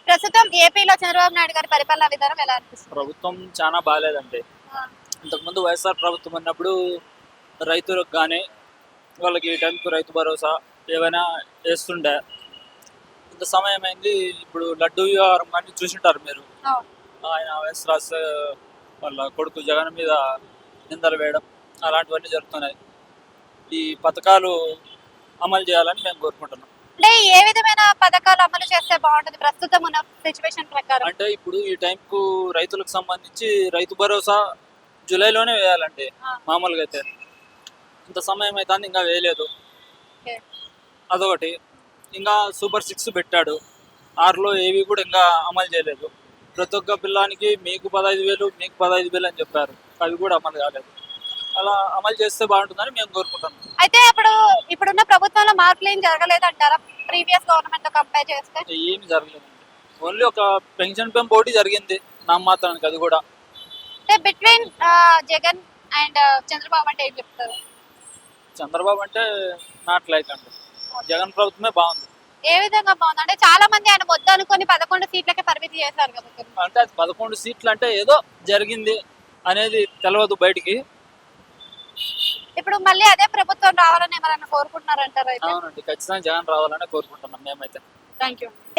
ప్రస్తుతం ఏపీలో చంద్రబాబు నాయుడు గారి పరిపాలనా విధానం ఎలా అనిపిస్తుంది? ప్రభుత్వం చాలా బాగాలేదండి. ఆ, ఇంతకుముందు వైఎస్ఆర్ ప్రభుత్వం ఉన్నప్పుడు రైతులకు కానీ వాళ్ళకి ఈ టైంకు రైతు భరోసా ఏవైనా వేస్తుండే. ఇంత సమయం అయింది. ఇప్పుడు లడ్డు వ్యవహారం కానీ చూసింటారు మీరు. అవును. ఆయన వైఎస్ వాళ్ళ కొడుకు జగన్ మీద నిందలు వేయడం అలాంటివన్నీ జరుగుతున్నాయి. ఈ పథకాలు అమలు చేయాలని మేము కోరుకుంటున్నాం. అంటే ఏ విధమైన పథకాలు అమలు చేస్తే బాగుంటుంది ప్రస్తుతం ఉన్న సిచ్యువేషన్ ప్రకారం? అంటే ఇప్పుడు ఈ టైంకు రైతులకు సంబంధించి రైతు భరోసా జూలైలోనే వేయాలండి. ఆ. మామూలుగా అయితే ఇంత సమయం అయితే ఇంకా వేయలేదు. ఓకే. అదొకటి. ఇంకా సూపర్ 6 పెట్టాడు. 6లో ఏవి కూడా ఇంకా అమలు చేయలేదు. ప్రతి ఒక్క పిల్లానికి మీకు 15,000 మీకు 15,000 అని చెప్పారు. అవి కూడా అమలు కాలేదు. అలా అమలు చేస్తే బాగుంటుందని మేము కోరుకుంటున్నాం. అయితే ఇప్పుడున్న ప్రభుత్వంలో మార్పులు ఏం జరగలేదు అంటారా ప్రీవియస్ గవర్నమెంట్ తో కంపేర్ చేస్తే? ఏమి జరగలేదండి. ఓన్లీ ఒక పెన్షన్ పెంపు ఒకటి జరిగింది నామమాత్రానికి, అది కూడా. అంటే బిట్వీన్ జగన్ అండ్ చంద్రబాబు అంటే ఏం చెప్తారు? చంద్రబాబు అంటే నాట్ లైక్ అండి. జగన్ ప్రభుత్వమే బాగుంది. ఏ విధంగా బాగుంది? అంటే చాలా మంది ఆయన వద్దు అనుకుని 11 సీట్లకే పరిమితి చేశారు కదా. అంటే అది 11 సీట్లు అంటే ఏదో జరిగింది అనేది తెలియదు బయటికి. ఇప్పుడు మళ్ళీ అదే ప్రభుత్వం రావాలని ఎవరైనా కోరుకుంటున్నారంటారా? అయితే అవునండి, ఖచ్చితంగా జగన్ రావాలని కోరుకుంటున్నాం మేమైతే. Thank you.